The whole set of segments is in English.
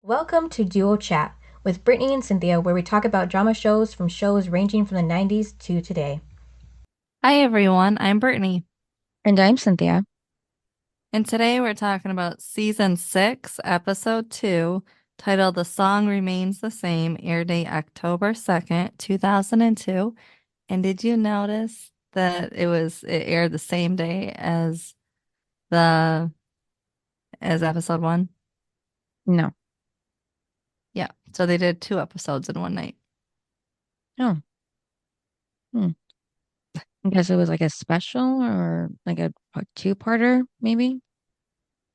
Welcome to Duo Chat with Brittany and Cynthia, where we talk about drama shows from shows ranging from the 90s to today. Hi everyone, I'm Brittany, And I'm Cynthia. and today we're talking about season 6, episode 2, titled The Song Remains the Same, air date October 2nd, 2002. And did you notice that it aired the same day as the as episode 1? No. Yeah. So they did 2 episodes in one night. Oh, hmm. I guess it was like a special or like a two-parter, maybe?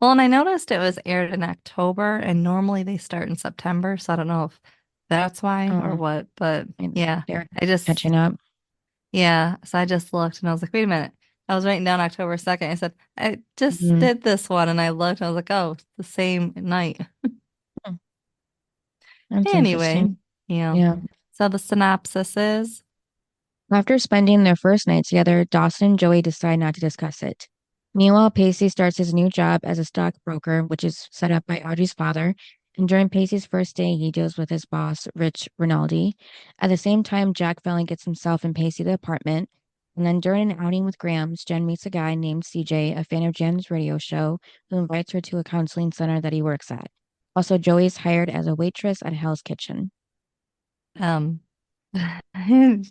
Well, and I noticed it was aired in October and normally they start in September, so I don't know if that's why or Oh, what, but maybe yeah. they're I just catching up. Yeah, so I just looked and I was like, wait a minute. I was writing down October 2nd. I said, I just Hmm. did this one. And I looked and I was like, oh, it's the same night. Hmm. That's Anyway, interesting. yeah. Yeah. So the synopsis is, After spending their first night together, Dawson and Joey decide not to discuss it. Meanwhile, Pacey starts his new job as a stockbroker, which is set up by Audrey's father. And during Pacey's first day, he deals with his boss, Rich Rinaldi. At the same time, Jack finally gets himself and Pacey the apartment. And then during an outing with Grams, Jen meets a guy named CJ, a fan of Jen's radio show, who invites her to a counseling center that he works at. Also, Joey's hired as a waitress at Hell's Kitchen. um,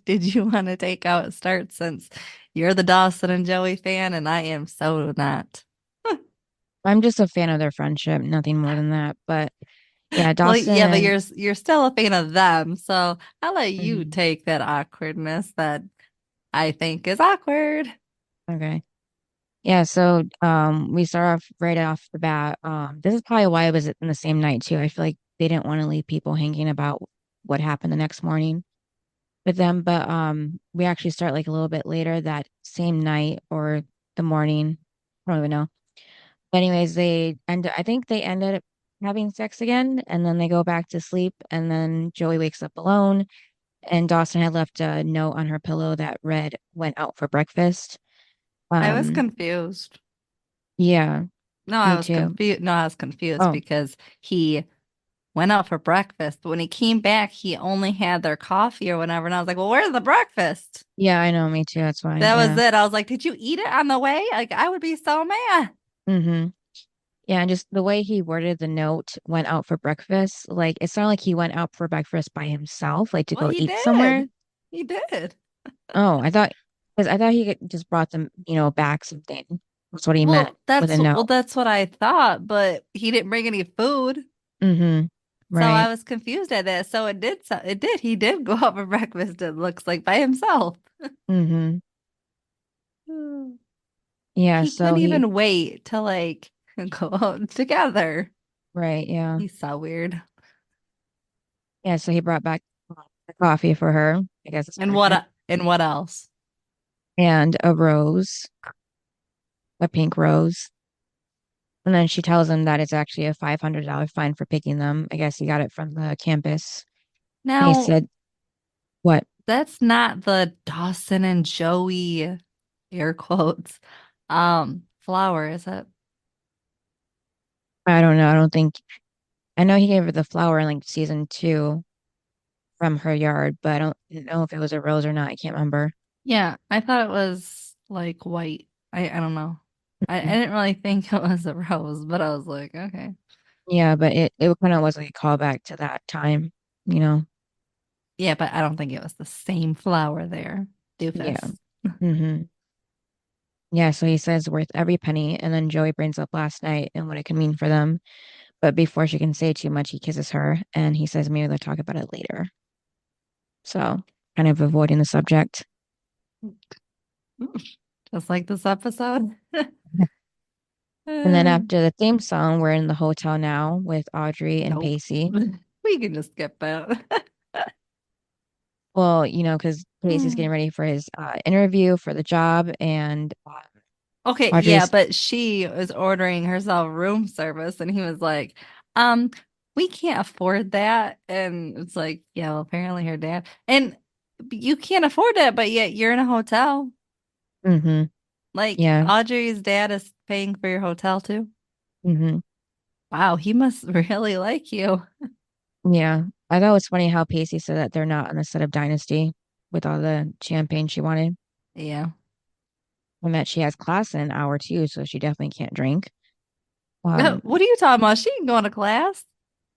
did you want to take out a start since you're the Dawson and Joey fan and I am so not? I'm just a fan of their friendship, nothing more than that. But yeah, Well, yeah, but Dawson. you're still a fan of them, so I'll let you Mhm. take that awkwardness that I think is awkward. Okay. Yeah, so we start off right off the bat. This is probably why it was in the same night too. I feel like they didn't want to leave people hanging about what happened the next morning with them, but we actually start like a little bit later that same night or the morning. I don't even know. But anyways, I think they ended up having sex again, and then they go back to sleep, and then Joey wakes up alone, and Dawson had left a note on her pillow that read, "Went out for breakfast." I was Um, confused. yeah, No, I me was too. confused. No, I was confused Oh, because he went out for breakfast, but when he came back, he only had their coffee or whatever. And I was like, well, where's the breakfast? yeah, I know, me too. That's why. That was Yeah. it. I was like, did you eat it on the way? Like, I would be so mad. Mm-hmm. Yeah, and just the way he worded the note, "Went out for breakfast," like it sounded like he went out for breakfast by himself, like to Well, go he eat somewhere. did. He did. Oh, because I thought just brought them, back something. That's what he meant with a Well, note. that's what I thought, but he didn't bring any food. Mm-hmm. So I Right. was confused at that. So it did. He did go out for breakfast, it looks like, by himself. Mm-hmm. Yeah, He so couldn't even wait to like go out together. right, yeah. He's so weird. Yeah, so he brought back the coffee for her, I guess it's breakfast, And what else? and a rose, a pink rose. And then she tells him that it's actually a $500 fine for picking them. I guess he got it from the campus. And he Now, said, "What?" that's not the Dawson and Joey air quotes flower, is it? I don't know. I don't think, I know he gave her the flower in like season two from her yard, but I don't know if it was a rose or not. I can't remember. Yeah, I thought it was like white. I don't know. I Mm. didn't really think it was a rose, but I was like, okay. Yeah, but it kind of was like a callback to that time, you know? Yeah, but I don't think it was the same flower there. Yeah. Doofus. Hmm. Yeah, so he says worth every penny, and then Joey brings up last night and what it can mean for them. But before she can say too much, he kisses her and he says maybe they'll talk about it later. So kind of avoiding the subject. Just like this episode. And then Uh, after the theme song, we're in the hotel now with Audrey and nope. Pacey. We can just skip that. Well, because Pacey's getting ready for his interview for the job, and Okay, yeah, Audrey's, but she was ordering herself room service and he was like, um, we can't afford that. And it's like, yeah, well, apparently her dad. And you can't afford that, but yet you're in a hotel. mm-hmm, Like yeah, Audrey's dad is paying for your hotel too. mm-hmm, Wow, he must really like you. Yeah. I thought it was funny how Pacey said that they're not on the set of Dynasty with all the champagne she wanted, Yeah. and that she has class in an hour too, so she definitely can't drink. Um, What are you talking about? She can go to class.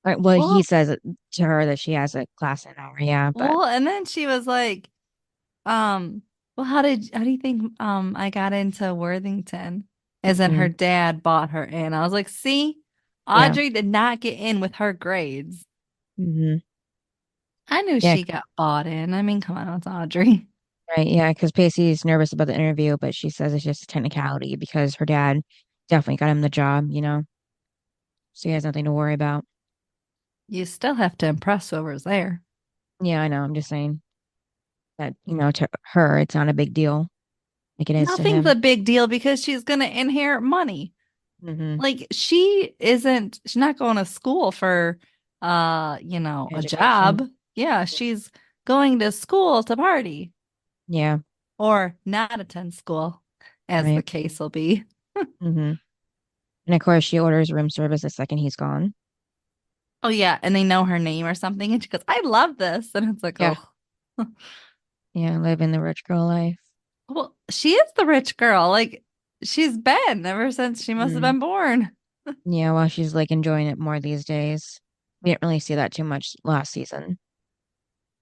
well, he Well, says it to her that she has a class in an hour, yeah, but and then she was like, um, well, how do you think I got into Worthington? As in her mm, dad bought her in. I was like, see, yeah, Audrey did not get in with her grades. hmm I knew yeah, she got bought in. I mean, come on, it's Audrey. right, yeah, because Pacey's nervous about the interview, but she says it's just a technicality because her dad definitely got him the job, so he has nothing to worry about. You still have to impress whoever's there. Yeah, I know. I'm just saying that, to her, it's not a big deal like it is to Nothing's a him. big deal because she's gonna inherit money. Hmm Like she's not going to school for a Education. job. Yeah, she's going to school to party Yeah, or not attend school, as the right. case will be. hmm And of course, she orders room service the second he's gone. Oh yeah, and they know her name or something, and she goes, "I love this," and it's like, Yeah. oh, Yeah, living the rich girl life. well, she is the rich girl. Like she's been ever since she must have Mm. been born. Yeah, well, she's like enjoying it more these days. We didn't really see that too much last season.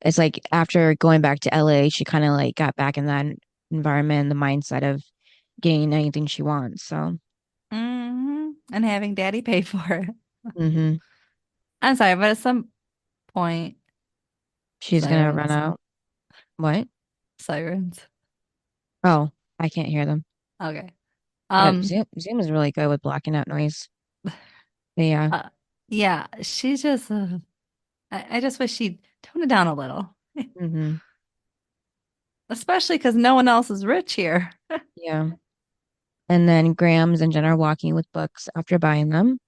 It's like after going back to LA, she kind of like got back in that environment, the mindset of getting anything she wants. So, And having daddy pay for it. hmm I'm sorry, but at some point, she's gonna run sirens, out. What? sirens. Oh, I can't hear them. Okay. But Um, Zoom is really good with blocking out noise. But yeah. uh, yeah, she's just, I just wish she'd tone it down a little, hmm especially because no one else is rich here. Yeah. And then Grams and Jen are walking with books after buying them.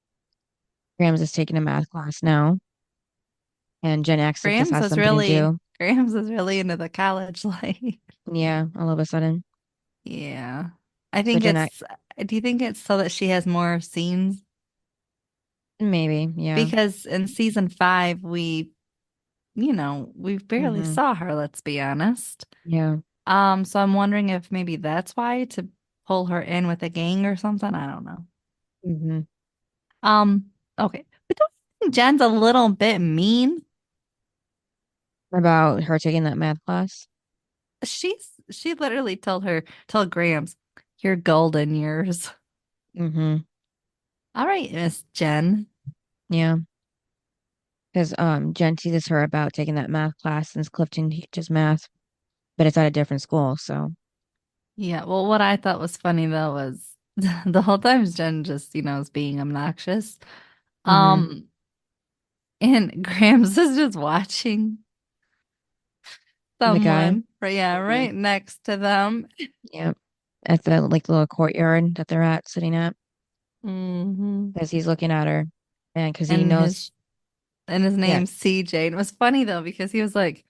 Grams is taking a math class now, and Jen asks if this has something to do. Grams is really into the college life. Yeah, all of a sudden. Yeah. I So think do you think it's so that she has more scenes? maybe, yeah. Because in season 5, we barely hmm saw her, let's be honest. Yeah. So I'm wondering if maybe that's why to pull her in with a gang or something. I don't know. hmm Okay. But don't you think Jen's a little bit mean? About her taking that math class. She literally told Grams, "You're golden years." hmm All right, Miss Jen. Yeah. Because Jen teases her about taking that math class since Clifton teaches math, but it's at a different school, so Yeah, well, what I thought was funny though was the whole time Jen just, is being obnoxious. hmm Um, and Grams is just watching The guy. someone, yeah, hmm right next to them. Yeah. At the like little courtyard that they're at sitting at. Hmm. Because he's looking at her and because he And knows, his yeah. name's CJ. And it was funny though because he was like,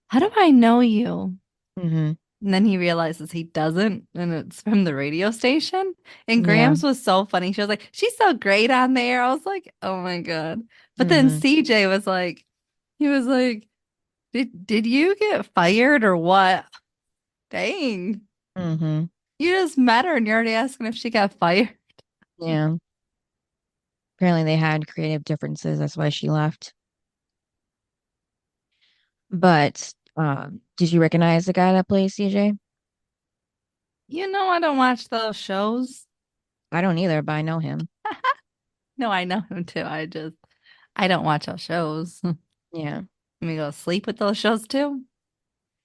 "How do I know you?" hmm And then he realizes he doesn't, and it's from the radio station. And Yeah. Grams was so funny. She was like, "She's so great on there." I was like, "Oh my God." But then hmm CJ was like, he was like, "Did you get fired or what?" Dang. hmm You just met her and you're already asking if she got fired. Yeah. Apparently they had creative differences. That's why she left. But did you recognize the guy that plays CJ? I don't watch those shows. I don't either, but I know him. No, I know him too. I don't watch those shows. Let Yeah. me go sleep with those shows too.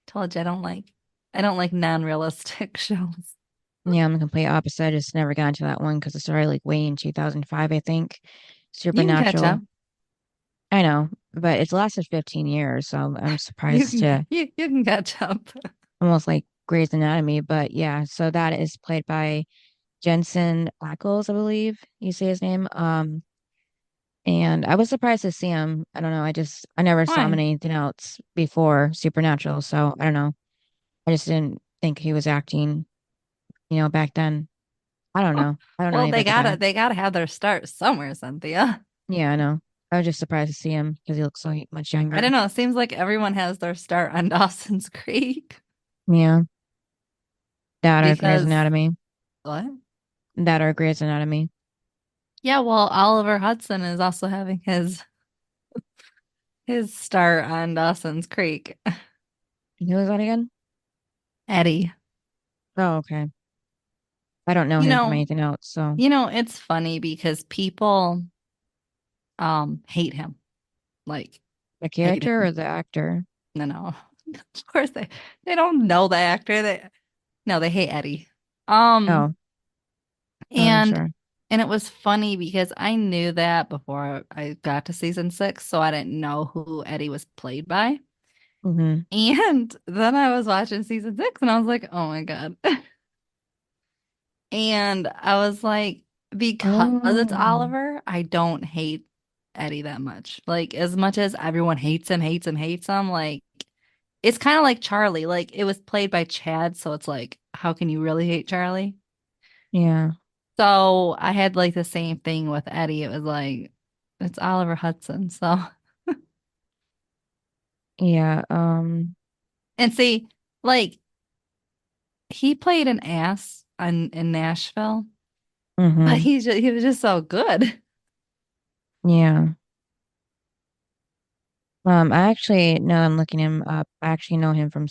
Told you I don't like non-realistic shows. Yeah, I'm the complete opposite. I just never got into that one because it started like way in 2005, I think. You can catch Supernatural. up. I know, but it's lasted 15 years, so I'm You surprised can to you can catch up. almost like Grey's Anatomy. But yeah, so that is played by Jensen Ackles, I believe you say his name. And I was surprised to see him. I don't know. I never saw him in Why? anything else before Supernatural, so I don't know. I just didn't think he was acting, back then. I don't know. I don't know Well, anything they about the guy. gotta have their start somewhere, Cynthia. Yeah, I know. I was just surprised to see him because he looks so much I don't younger. know. It seems like everyone has their start on Dawson's Creek Yeah, that or Grey's because Anatomy. what? That or Grey's Anatomy. Yeah, well, Oliver Hudson is also having his start on Dawson's Creek. Who was that again? Eddie. Oh, okay. I don't know You him from know, anything else, so it's funny because people hate him. Like the hate character him. or the actor? No, no. Of course they don't know the actor. They hate Eddie. Um Oh, I wasn't and sure. and it was funny because I knew that before I got to season 6, so I didn't know who Eddie was played by. Mm-hmm. And then I was watching season 6 and I was like, "Oh my God." And I was like, because it's Oh, Oliver, I don't hate Eddie that much. Like as much as everyone hates him, like it's kind of like Charlie. Like it was played by Chad, so it's like, how can you really hate Charlie? yeah, So I had like the same thing with Eddie. It was like it's Oliver Hudson. So yeah. and see, like he played an ass in Nashville, but Mm-hmm. he was just so good. Yeah. I actually, now that I'm looking him up, I actually know him from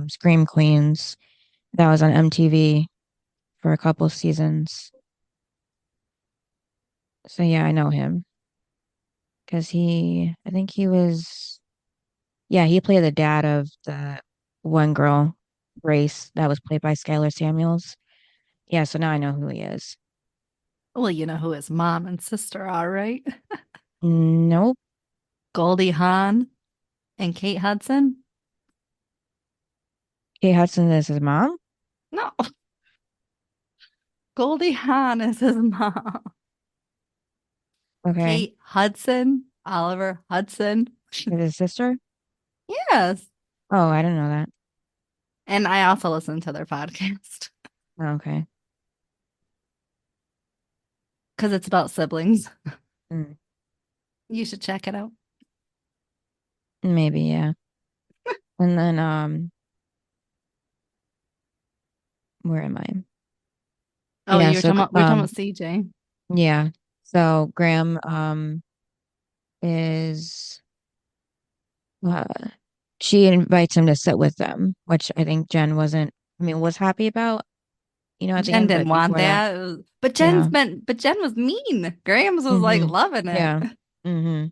Scream Queens. That was on MTV for a couple seasons. So yeah, I know him because I think he was, yeah, he played the dad of the one girl, Grace, that was played by Skylar Samuels. Yeah, so now I know who he is. Well, you know who his mom and sister are, right? Nope. Goldie Hawn and Kate Hudson. Kate Hudson is his mom? No, Goldie Hawn is his mom. Okay. Kate Hudson, Oliver Hudson. Is his sister? Yes. Oh, I didn't know that. And I also listen to their podcast Oh, okay. because it's about siblings. Mm, You should check it out. maybe, yeah. And then, where am I? Oh, Yeah, you were so, talking about we are talking about CJ. yeah. So Graham, is, uh, she invites him to sit with them, which I think Jen wasn't, I mean, was happy about, at the Jen end, didn't but want before that, that. But yeah. Jen was mean. Graham's was like Mm-hmm. loving it. Yeah. Mm-hmm. And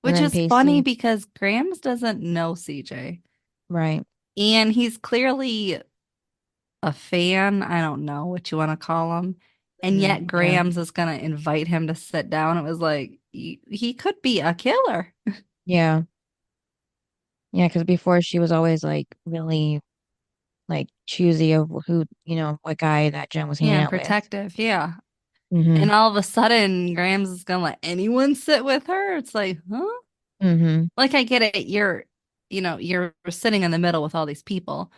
Which then is funny Pacey, because Grams doesn't know CJ. right. And he's clearly a fan. I don't know what you want to call him. And Mm-hmm. yet Yeah. Grams is going to invite him to sit down. It was like, he could be a killer. Yeah. Yeah, because before she was always like really like choosy of who, what guy that Jen was Yeah, hanging and out with. protective. Yeah. Mm-hmm. And all of a sudden, Grams is going to let anyone sit with her. It's like, huh? Mm-hmm. Like, I get it. You're sitting in the middle with all these people.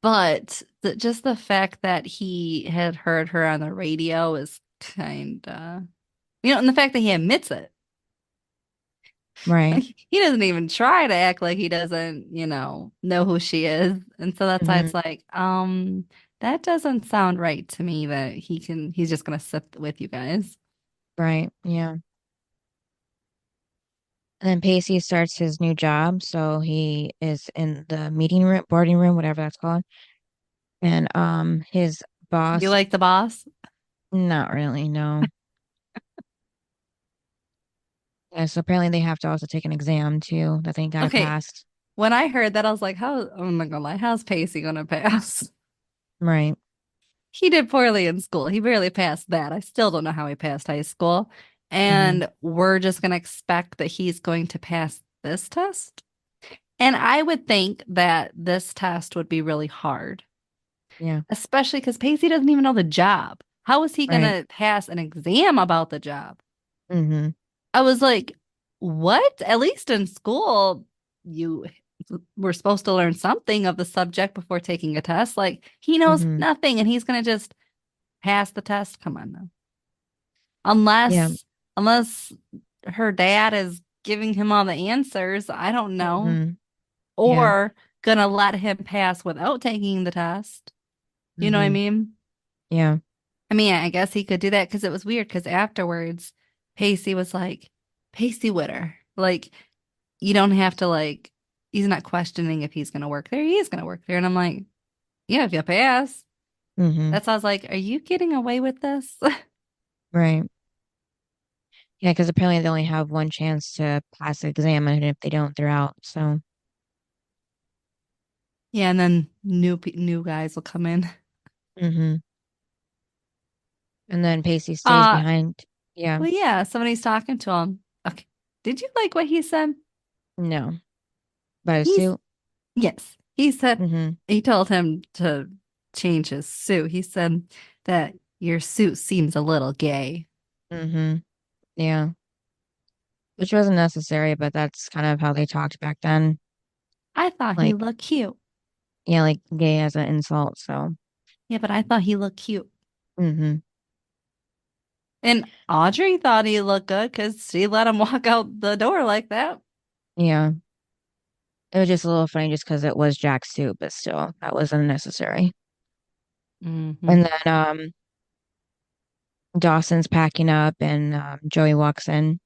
But just the fact that he had heard her on the radio is kind of, and the fact that he admits it. Right. Like, he doesn't even try to act like he doesn't, know who she is. And so that's why Mm-hmm. it's like, that doesn't sound right to me that he's just gonna sit with you guys. Right. Yeah. And then Pacey starts his new job, so he is in the meeting room, boarding room, whatever that's called. And his You boss, like the boss? not really, no. Yeah, so apparently they have to also take an exam too that they gotta Okay. pass. When I heard that, I was like, I'm not gonna lie, how's Pacey gonna pass? Right. He did poorly in school. He barely passed that. I still don't know how he passed high school. Mm-hmm. And we're just going to expect that he's going to pass this test. And I would think that this test would be really hard, Yeah. especially because Pacey doesn't even know the job. How is he going Right. to pass an exam about the job? Mm-hmm. I was like, what? At least in school, you were supposed to learn something of the subject before taking a test. Like, he knows Mm-hmm. nothing and he's going to just pass the test. Come on now. Yeah. Unless her dad is giving him all the answers, I don't know. Hmm. Yeah. Or gonna let him pass without taking the test. You know what I Hmm. mean? Yeah. I mean, I guess he could do that because it was weird because afterwards, Pacey was like, Pacey Witter. Like, you don't have to like, he's not questioning if he's gonna work there. He is gonna work there. And I'm like, yeah, if you pass. Hmm. That's why I was like, are you getting away with this? Right. Yeah, because apparently they only have one chance to pass the exam, and if they don't, they're out. So, Yeah, and then new guys will come in. hmm. And then Pacey stays Uh, behind. Yeah. well, yeah, somebody's talking to him. Okay. Did you like what he said? No. But a He's suit. Yes. He said Hmm. he told him to change his suit. He said that your suit seems a little gay. Hmm. Yeah. Which wasn't necessary, but that's kind of how they talked back then. I thought he Like, looked cute. yeah, like gay as an insult. So, Yeah, but I thought he looked cute. hmm. And Audrey thought he looked good because she let him walk out the door like that. Yeah. It was just a little funny just because it was Jack's suit, but still, that was unnecessary. Hmm. And then Dawson's packing up and Joey walks in,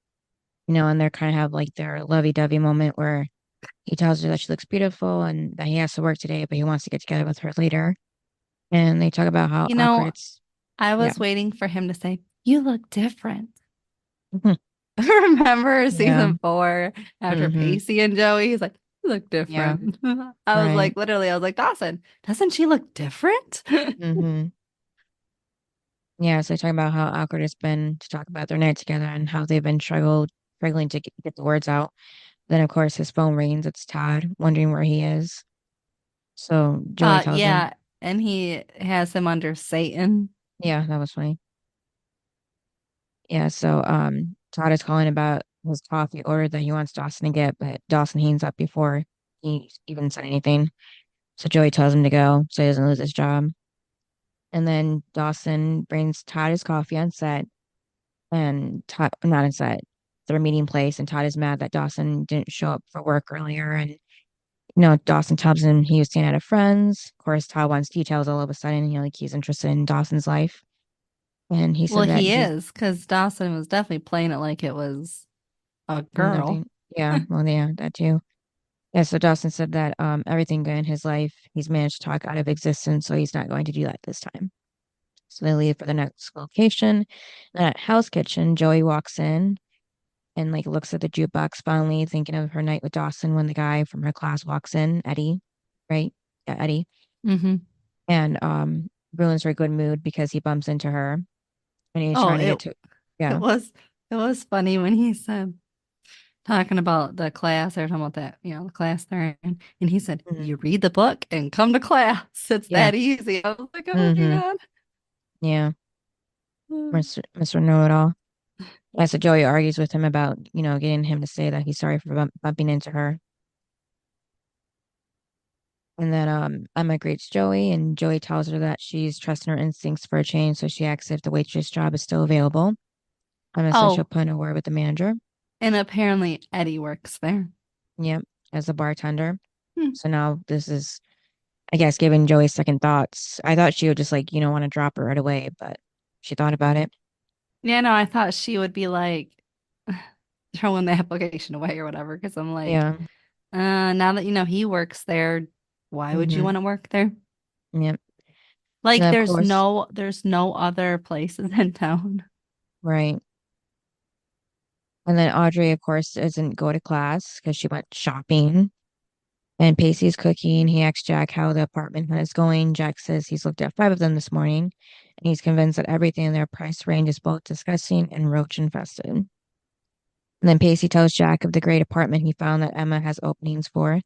and they're kind of have like their lovey-dovey moment where he tells her that she looks beautiful and that he has to work today, but he wants to get together with her later. And they talk about how You awkward know, it's. I Yeah. was waiting for him to say, "You look different." Mhm. Remember Yeah. season 4 after Hmm. Pacey and Joey? He's like, "You look Yeah. different." I was Right. like, literally, I was like, Dawson, doesn't she look different? Hmm. Yeah. So they talk about how awkward it's been to talk about their night together and how they've been struggling to get the words out. Then, of course, his phone rings. It's Todd, wondering where he is. So Joey tells him, Yeah, and he has him under Satan. yeah, that was funny. Yeah, so Todd is calling about his coffee order that he wants Dawson to get, but Dawson hangs up before he even said anything. So Joey tells him to go so he doesn't lose his job. And then Dawson brings Todd his coffee on set and Todd not on set, their meeting place, and Todd is mad that Dawson didn't show up for work earlier. And Dawson tells him he was staying at a friend's. Of course, Todd wants details all of a sudden, like he's interested in Dawson's life. And he Well, said that he he's is, because Dawson was definitely playing it like it was a girl. nothing. Yeah, well, yeah, that too. Yeah, so Dawson said that everything good in his life, he's managed to talk out of existence, so he's not going to do that this time. So they leave for the next location. And at Hell's Kitchen, Joey walks in and like looks at the jukebox fondly, thinking of her night with Dawson when the guy from her class walks in, Eddie, right? Yeah, Eddie. Hmm. And ruins her good mood because he bumps into her and he's Oh, trying to get to, it yeah. was it was funny when he said talking about the class. They were talking about that, the class they're in, and he said, Mhm. "You read the book and come to class. It's Yeah. that easy." I was like, "Oh my Hmm. God." Yeah. Mr. Know-it-all. Yeah, so Joey argues with him about, getting him to say that he's sorry for bumping into her. And then Emma greets Joey, and Joey tells her that she's trusting her instincts for a change, so she asks if the waitress job is still available. Emma says she'll Oh, put in a word with the manager. and apparently Eddie works there. Yep, as a bartender. Hmm. So now this is, I guess, giving Joey second thoughts. I thought she would just like, want to drop her right away, but she thought about it. Yeah, no, I thought she would be like throwing the application away or whatever. Because I'm like, Yeah. now that you know he works there, why would you Mm-hmm. want to work there? Yep. And Like, then of course, there's no other places in town. right. And then Audrey, of course, doesn't go to class because she went shopping. And Pacey's cooking. He asks Jack how the apartment hunt is going. Jack says he's looked at 5 of them this morning, and he's convinced that everything in their price range is both disgusting and roach infested. And then Pacey tells Jack of the great apartment he found that Emma has openings for.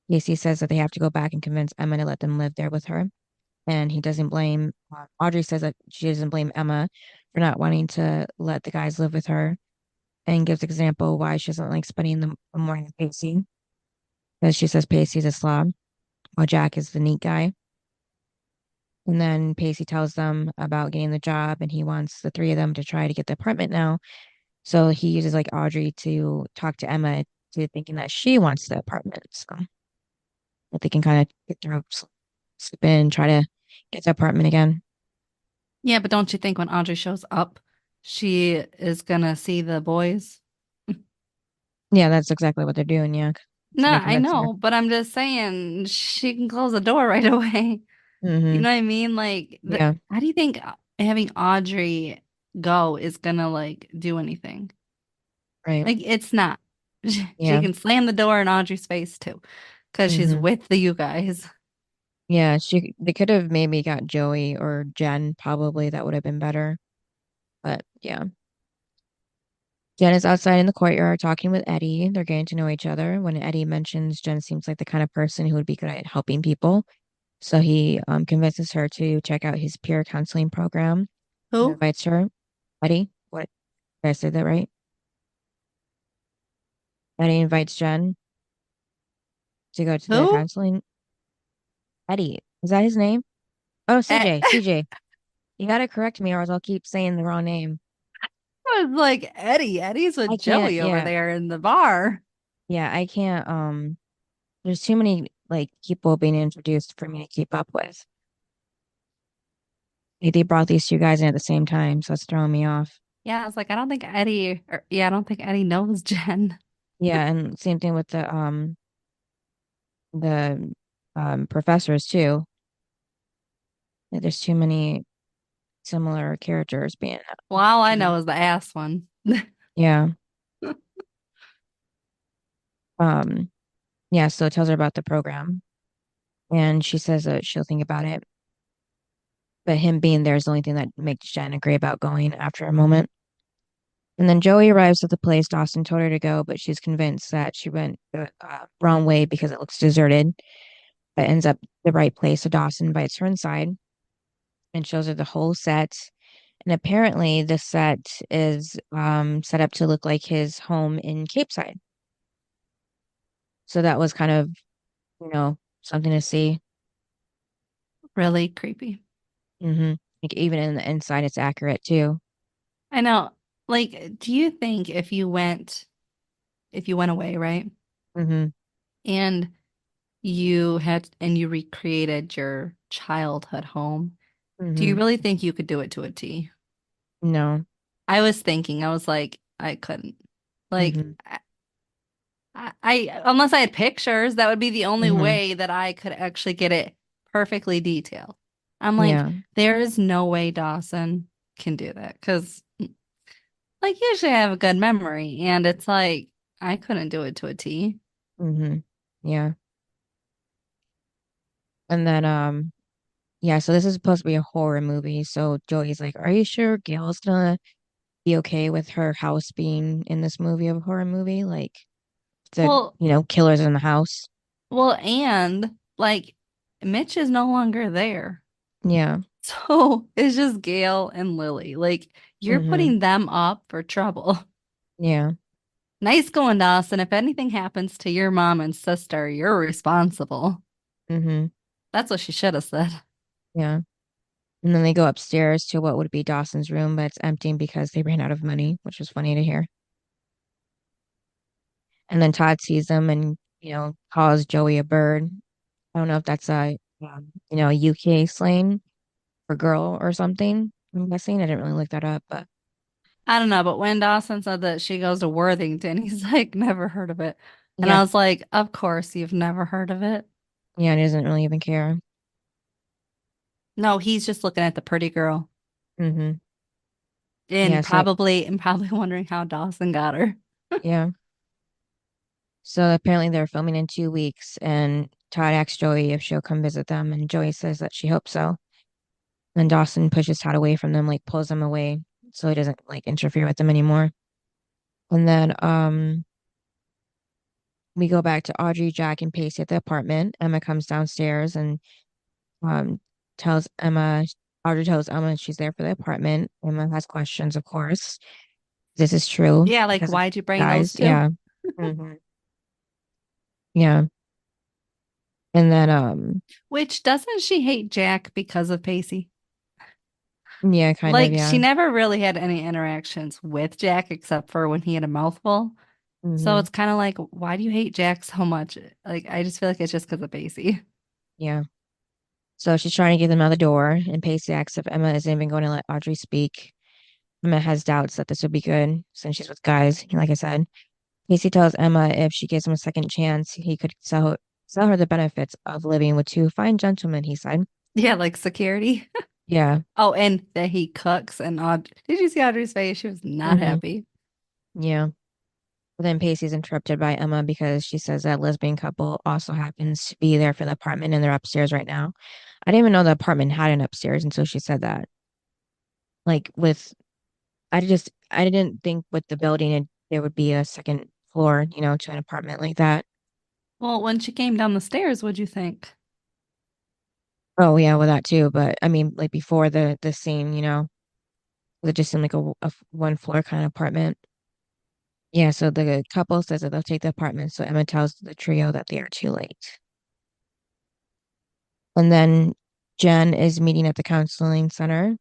Pacey says that they have to go back and convince Emma to let them live there with her. And he doesn't blame, Audrey says that she doesn't blame Emma for not wanting to let the guys live with her and gives example why she doesn't like spending the morning with Pacey. Because she says Pacey's a slob, while Jack is the neat guy. And then Pacey tells them about getting the job and he wants the three of them to try to get the apartment now. So he uses like Audrey to talk to Emma to thinking that she wants the apartment. So that they can kind of get their slip in and try to get the apartment again. Yeah, but don't you think when Audrey shows up, she is gonna see the boys? Yeah, that's exactly what they're doing. Yeah. No, Trying to I convince her. know, but I'm just saying she can close the door right away. You Hmm. know what I mean? Like, Yeah. how do you think having Audrey go is gonna like do anything? Right. Like, it's not. She Yeah. can slam the door in Audrey's face too, because she's Hmm. with the you guys. Yeah. They could have maybe got Joey or Jen, probably. That would have been better. But yeah. Jen is outside in the courtyard talking with Eddie. They're getting to know each other. When Eddie mentions Jen seems like the kind of person who would be good at helping people. So he convinces her to check out his peer counseling program and Who? invites her. Eddie, what did I say that right? Eddie invites Jen to go to the Who? counseling. Eddie, is that his name? Oh, Eh, CJ, CJ. You gotta correct me or else I'll keep saying the wrong name. I was like Eddie. Eddie's I with can't, Joey over yeah, there in the bar. yeah, I can't, there's too many like people being introduced for me to keep up with. They brought these two guys in at the same time, so it's throwing me off. Yeah, I was like, I don't think Eddie, or, yeah, I don't think Eddie knows Jen. Yeah, and same thing with the professors too. Like, there's too many similar characters being Well, all I know introduced. is the ass one. Yeah. Um, yeah, so it tells her about the program and she says that she'll think about it. But him being there is the only thing that makes Jen agree about going after a moment. And then Joey arrives at the place Dawson told her to go, but she's convinced that she went the wrong way because it looks deserted, but ends up the right place. So Dawson invites her inside and shows her the whole set. And apparently, the set is set up to look like his home in Cape Side. So that was kind of, something to see. Really creepy. Like even in the inside, it's accurate too. I know. Like, do you think if you went away, right? Hmm. And you recreated your childhood home, do you Hmm. really think you could do it to a T? No. I was thinking, I was like, I couldn't. Like, Hmm. unless I had pictures, that would be the only Hmm. way that I could actually get it perfectly detailed. I'm like, Yeah. there is no way Dawson can do that because, like, usually I have a good memory, and it's like I couldn't do it to a T. Hmm. Yeah. And then yeah, so this is supposed to be a horror movie. So Joey's like, "Are you sure Gail's gonna be okay with her house being in this movie of a horror movie? Like the, Well, killers in the house." and like Mitch is no longer there. Yeah. So it's just Gail and Lily. Like, you're Hmm. putting them up for trouble. Yeah. Nice going, Dawson. If anything happens to your mom and sister, you're responsible. Hmm. That's what she should have said. Yeah. And then they go upstairs to what would be Dawson's room, but it's empty because they ran out of money, which was funny to hear. And then Todd sees them and, calls Joey a bird. I don't know if that's a, UK slang for girl or something. I'm guessing. I didn't really look that up, but I don't know, but when Dawson said that she goes to Worthington, he's like, never heard of it. And yeah, I was like, of course you've never heard of it. yeah, he doesn't really even care. No, he's just looking at the pretty girl Hmm. Yeah, and so probably wondering how Dawson got her. yeah. So apparently they're filming in 2 weeks and Todd asks Joey if she'll come visit them and Joey says that she hopes so. And Dawson pushes Todd away from them, like pulls them away so he doesn't like interfere with them anymore. And then we go back to Audrey, Jack, and Pacey at the apartment. Emma comes downstairs and um tells Emma Audrey tells Emma she's there for the apartment. Emma has questions, of course. This is true Yeah, like, because of why'd you bring those guys. two? Yeah. Hmm. Yeah. And then Which doesn't she hate Jack because of Pacey? yeah, kind of, Like yeah. she never really had any interactions with Jack except for when he had a mouthful. So Hmm. it's kind of like, why do you hate Jack so much? Like I just feel like it's just because of Pacey. Yeah. So she's trying to get them out the door, and Pacey asks if Emma isn't even going to let Audrey speak. Emma has doubts that this would be good since she's with guys, like I said. Pacey tells Emma if she gives him a second chance, he could sell her the benefits of living with two fine gentlemen, he said. Yeah, like security. Yeah. Oh, and that he cooks and did you see Audrey's face? She was not Hmm. happy. Yeah. But then Pacey's interrupted by Emma because she says that lesbian couple also happens to be there for the apartment and they're upstairs right now. I didn't even know the apartment had an upstairs until she said that. Like with I didn't think with the building there would be a second floor, to an apartment like that. Well, when she came down the stairs, what'd you think? Oh yeah, well that too. But I mean, like before the scene, it just seemed like a one floor kind of apartment. Yeah, so the couple says that they'll take the apartment. So Emma tells the trio that they are too late. And then Jen is meeting at the counseling center.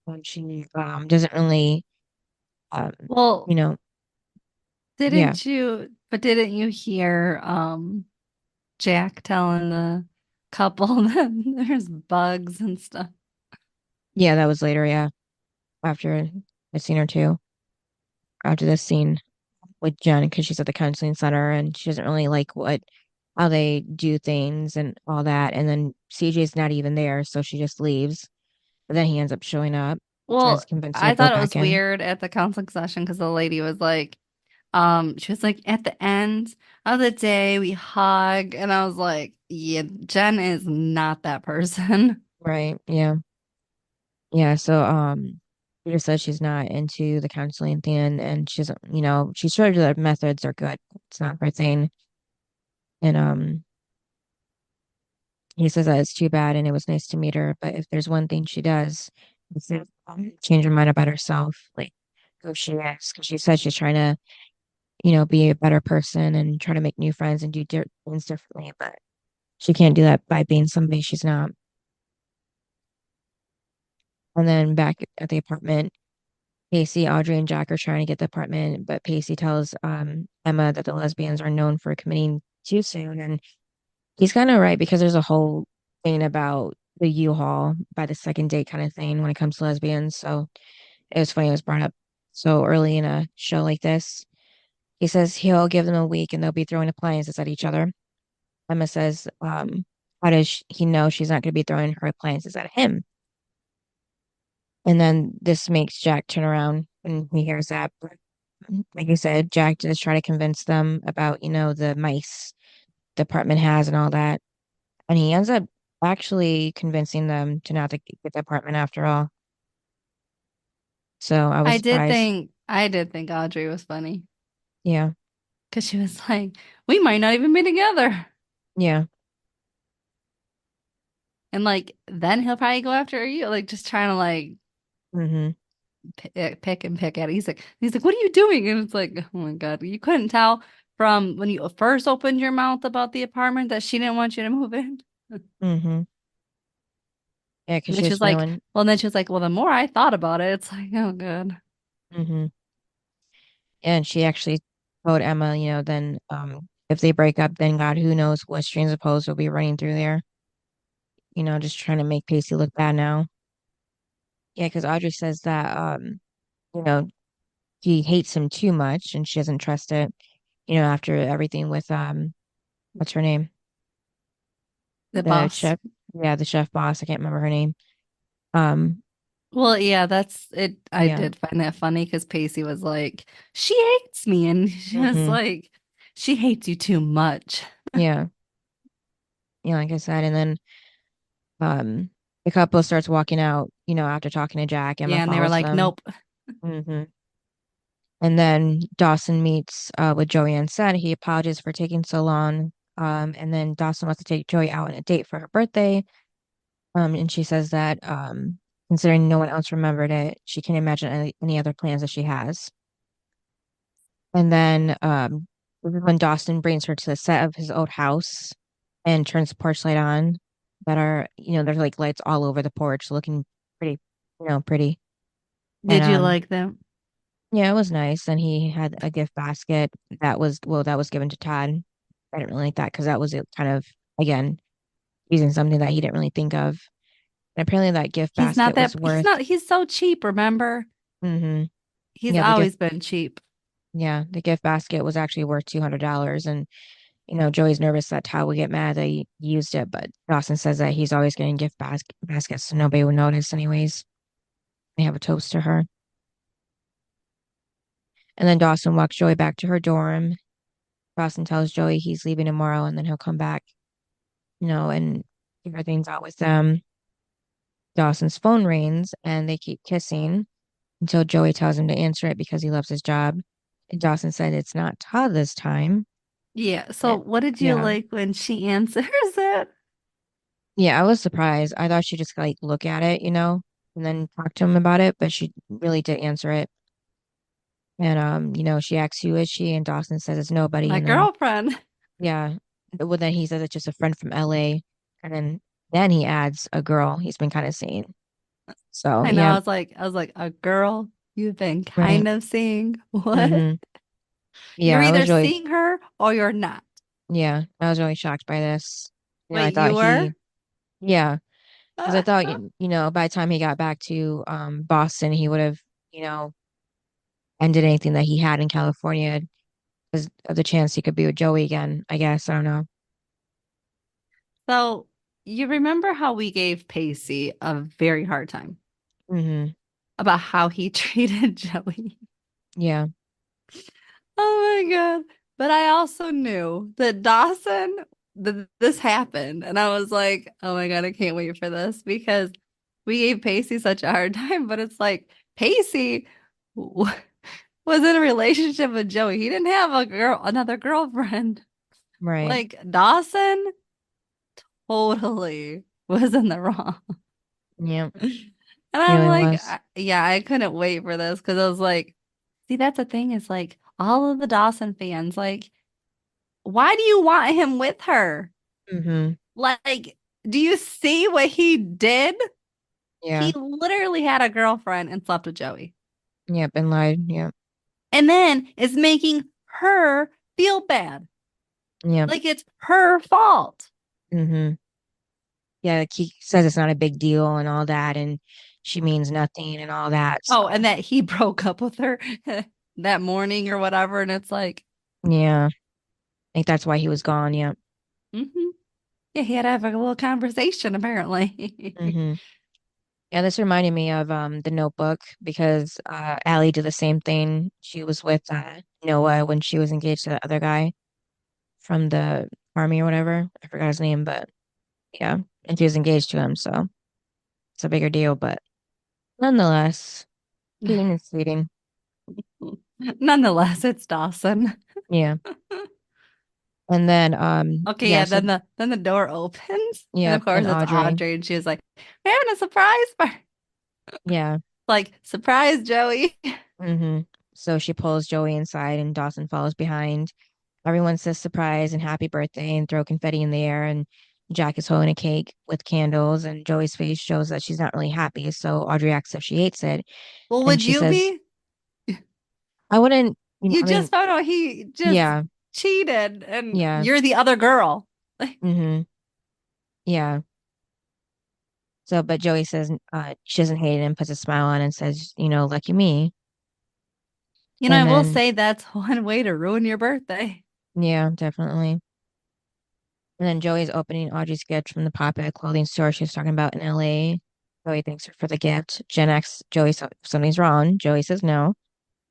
And she doesn't really, um, Well, you know, yeah, didn't you hear Jack telling the couple that there's bugs and stuff? yeah, that was later. Yeah, after a scene or two, after this scene with Jen, because she's at the counseling center and she doesn't really like how they do things and all that. And then CJ's not even there, so she just leaves. But then he ends up showing up, tries Well, to convince her I to go thought it back was in. weird at the counseling session because the lady was like, she was like, at the end of the day, we hug. And I was like, yeah, Jen is not that person. Right. Yeah. Yeah. So, she just says she's not into the counseling thing and she doesn't, she's sure the methods are good. It's not her thing. And, he says that it's too bad and it was nice to meet her. But if there's one thing she does, it's to change her mind about herself, like who she is. Because she says she's trying to, be a better person and try to make new friends and do things differently. But she can't do that by being somebody she's not. And then back at the apartment, Pacey, Audrey, and Jack are trying to get the apartment, but Pacey tells Emma that the lesbians are known for committing too soon. And he's kind of right because there's a whole thing about the U-Haul by the second date kind of thing when it comes to lesbians. So it was funny it was brought up so early in a show like this. He says he'll give them a week and they'll be throwing appliances at each other. Emma says, how does he know she's not going to be throwing her appliances at him? And then this makes Jack turn around when he hears that. But like you said, Jack does try to convince them about, the mice the apartment has and all that. And he ends up actually convincing them to not to get the apartment after all. So I was surprised. I did think Audrey was funny Yeah. because she was like, we might not even be together. Yeah. And like, then he'll probably go after you, like just trying to like Hmm. pick and pick at it. He's like, what are you doing? And it's like, oh my God, you couldn't tell from when you first opened your mouth about the apartment that she didn't want you to move in. Hmm. Yeah, because And then she she was was like, feeling. well, the more I thought about it, it's like, oh God. Hmm. And she actually told Emma, then if they break up, then God, who knows what strings of hoes will be running through there, just trying to make Pacey look bad now. Yeah, because Audrey says that you know, he hates him too much and she doesn't trust it, after everything with what's her name? The The boss. chef. Yeah, the chef boss. I can't remember her name. Um, Well, yeah, that's it. I yeah. did find that funny because Pacey was like, she hates me. And she was Hmm. like, she hates you too much. Yeah. Yeah, like I said, and then um the couple starts walking out, after talking to Jack, Emma Yeah. And they were follows like, them. nope. Hmm. And then Dawson meets with Joey and said he apologizes for taking so long. And then Dawson wants to take Joey out on a date for her birthday. And she says that considering no one else remembered it, she can't imagine any other plans that she has. And then this is when Dawson brings her to the set of his old house. and turns the porch light on that are, there's like lights all over the porch looking pretty, pretty. And Did you like them? yeah, it was nice. And he had a gift basket that was given to Todd. I didn't really like that because that was it kind of, again, using something that he didn't really think of. And apparently that gift basket was worth, He's so cheap, remember? hmm He's yeah, the gift, always been cheap. yeah, the gift basket was actually worth $200. And, Joey's nervous that Todd would get mad that he used it, but Dawson says that he's always getting baskets, so nobody would notice anyways. They have a toast to her. And then Dawson walks Joey back to her dorm. Dawson tells Joey he's leaving tomorrow and then he'll come back, and figure things out with them. Dawson's phone rings and they keep kissing until Joey tells him to answer it because he loves his job. And Dawson said it's not Todd this time. Yeah. So Eh, what did you Yeah. like when she answers it? Yeah, I was surprised. I thought she'd just like look at it, and then talk to him about it, but she really did answer it. And she asks who is she, and Dawson says it's nobody. My And then girlfriend. yeah, well then he says it's just a friend from LA. And then he adds a girl he's been kind of seeing. So I know. yeah, I was like, a girl you've been right. kind of seeing. What? Mm-hmm. You're Yeah, I either was really seeing her or you're not. yeah, I was really shocked by this. I Wait, thought you were? yeah, because I thought by the time he got back to Boston, he would have you know ended anything that he had in California because of the chance he could be with Joey again. I guess I don't know. So you remember how we gave Pacey a very hard time Hmm. about how he treated Joey? Yeah. Oh my God. But I also knew that this happened. And I was like, oh my God, I can't wait for this because we gave Pacey such a hard time. But it's like, Pacey w- was in a relationship with Joey. He didn't have another girlfriend. Right. Like Dawson totally was in the wrong. Yeah. And He I'm really like, was. yeah, I couldn't wait for this because I was like, see, that's the thing is like all of the Dawson fans, like, why do you want him with her? Hmm. Like, do you see what he did? He Yeah. literally had a girlfriend and slept with Joey, Yep. And lied. Yep. and then is making her feel bad, Yep. like it's her fault. Hmm. Yeah. Like he says it's not a big deal and all that, and she means nothing and all that. Oh, So and that he broke up with her that morning or whatever, and it's like, yeah, I think that's why he was gone. Yep. mm-hmm. Yeah, he had to have a little conversation apparently. Hmm. Yeah, this reminded me of the Notebook because Allie did the same thing. She was with Noah when she was engaged to the other guy from the army or whatever. I forgot his name, but yeah, and she was engaged to him, so it's a bigger deal. But nonetheless, cheating is cheating. Nonetheless, it's Dawson. Yeah, and then Okay, yeah, yeah, so then the door opens, and yeah, of course and it's Audrey, Audrey, and she was like, "We're having a surprise party." yeah, Like, surprise, Joey. mm-hmm. So she pulls Joey inside, and Dawson follows behind. Everyone says surprise and happy birthday and throw confetti in the air. And Jack is holding a cake with candles, and Joey's face shows that she's not really happy. So Audrey asks if she hates it. Well, And would she you says, be? I wouldn't, You I mean, just found out he just yeah, cheated, and yeah, you're the other girl. mm-hmm, yeah. So, but Joey says she doesn't hate it and puts a smile on and says, lucky me. You know, I And will then, say that's one way to ruin your birthday. yeah, definitely. And then Joey's opening Audrey's gift from the pop-up clothing store she was talking about in LA. Joey thanks her for the gift. Jen asks Joey if something's wrong. Joey says no.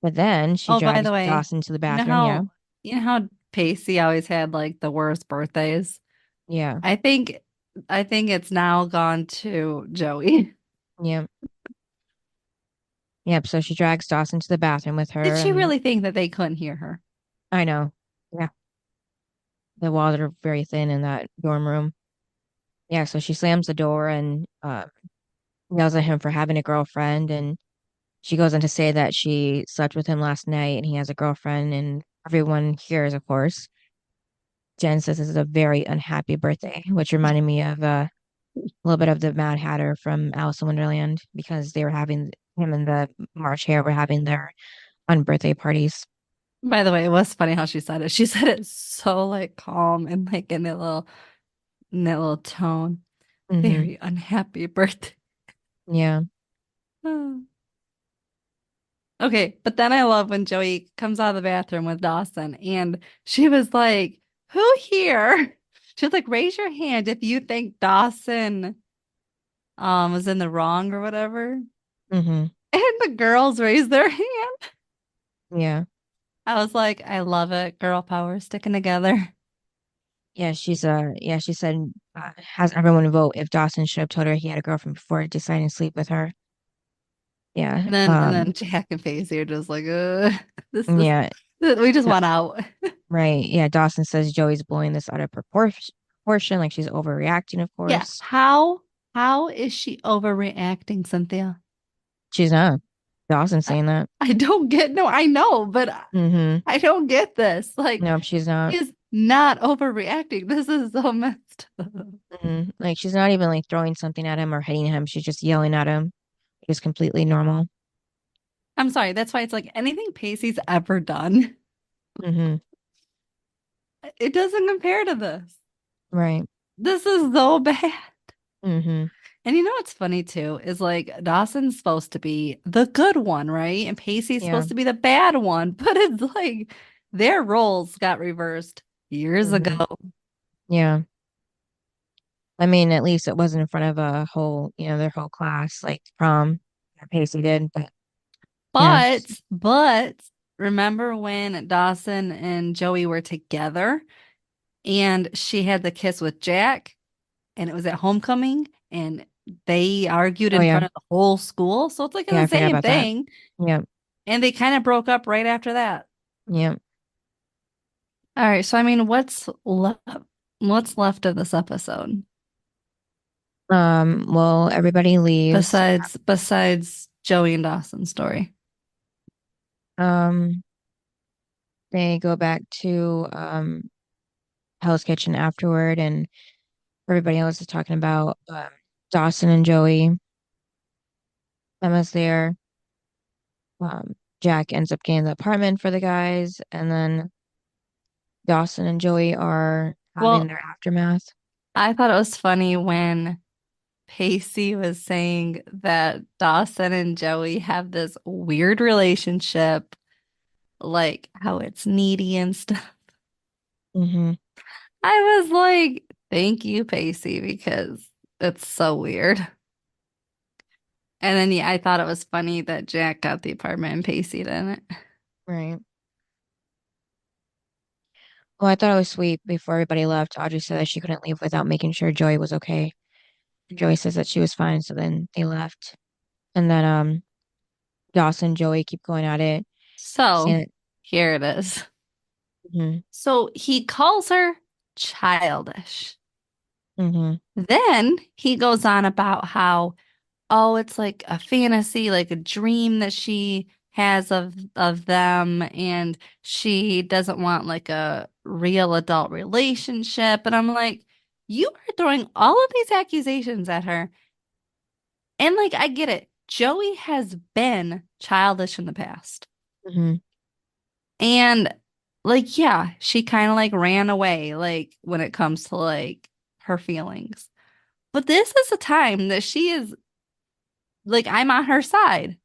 But then she Oh, by drags the way, Dawson to the you know bathroom. Yeah. how you know how Pacey always had like the worst birthdays? Yeah. I think I think it's now gone to Joey. Yep. Yep. So she drags Dawson to the bathroom with Did her. she And really think that they couldn't hear her? I know. Yeah. The walls are very thin in that dorm room. Yeah. So she slams the door and yells at him for having a girlfriend. And she goes on to say that she slept with him last night and he has a girlfriend. And everyone hears, of course. Jen says this is a very unhappy birthday, which reminded me of a little bit of the Mad Hatter from Alice in Wonderland because they were having him and the March Hare were having their unbirthday parties. By the way, it was funny how she said it. She said it so like calm and like in that little tone. Hmm. Very unhappy birthday. Yeah. Okay, but then I love when Joey comes out of the bathroom with Dawson and she was like, "Who here?" She was like, "Raise your hand if you think Dawson was in the wrong or whatever." Hmm. And the girls raised their hand. Yeah. I was like, "I love it. Girl power sticking together." Yeah, she said has everyone vote if Dawson should have told her he had a girlfriend before deciding to sleep with her. Yeah. And then Jack and Pacey are just like, this is Yeah. we just uh, want out." right. Yeah, Dawson says Joey's blowing this out of proportion, like she's overreacting, of Yeah, course. how is she overreacting, Cynthia? She's not. Dawson's I, saying that. I don't get no, I know, but Hmm. I don't get this. Like, Nope, she's not. she is not overreacting. This is so messed up. Like she's not even like throwing something at him or hitting him. She's just yelling at him. It's completely normal. I'm sorry. That's why it's like anything Pacey's ever done, Hmm. it doesn't compare to this. Right. This is so bad. Hmm. And you know what's funny too is like Dawson's supposed to be the good one, right? And Pacey's Yeah. supposed to be the bad one, but it's like their roles got reversed years ago. Hmm. Yeah. I mean, at least it wasn't in front of a whole, their whole class, like prom that Pacey did. But yeah. But remember when Dawson and Joey were together and she had the kiss with Jack and it was at homecoming and they argued Oh in yeah. front of the whole school. So it's like Yeah, the I forgot same about that. thing. Yep. And they kind of broke up right after that. Yep. All right, so I mean, what's left of this episode Well, everybody leaves. besides Joey and Dawson's story? Um, they go back to Hell's Kitchen afterward, and everybody else is talking about Dawson and Joey. Emma's there. Jack ends up getting the apartment for the guys, and then Dawson and Joey are having Well, their aftermath. I thought it was funny when Pacey was saying that Dawson and Joey have this weird relationship, like how it's needy and stuff. Hmm. I was like, thank you, Pacey, because it's so weird. And then yeah, I thought it was funny that Jack got the apartment and Pacey didn't. Right. Well, I thought it was sweet before everybody left. Audrey said that she couldn't leave without making sure Joey was okay. Joey says that she was fine, so then they left. And then Dawson and Joey keep going at it, So saying here it is. that, So he calls her childish. hmm. Then he goes on about how, oh, it's like a fantasy, like a dream that she has of them, and she doesn't want like a real adult relationship. And I'm like, you are throwing all of these accusations at her. And like, I get it. Joey has been childish in the past. Hmm. And like, yeah, she kind of like ran away, like when it comes to like her feelings. But this is a time that she is like, I'm on her side.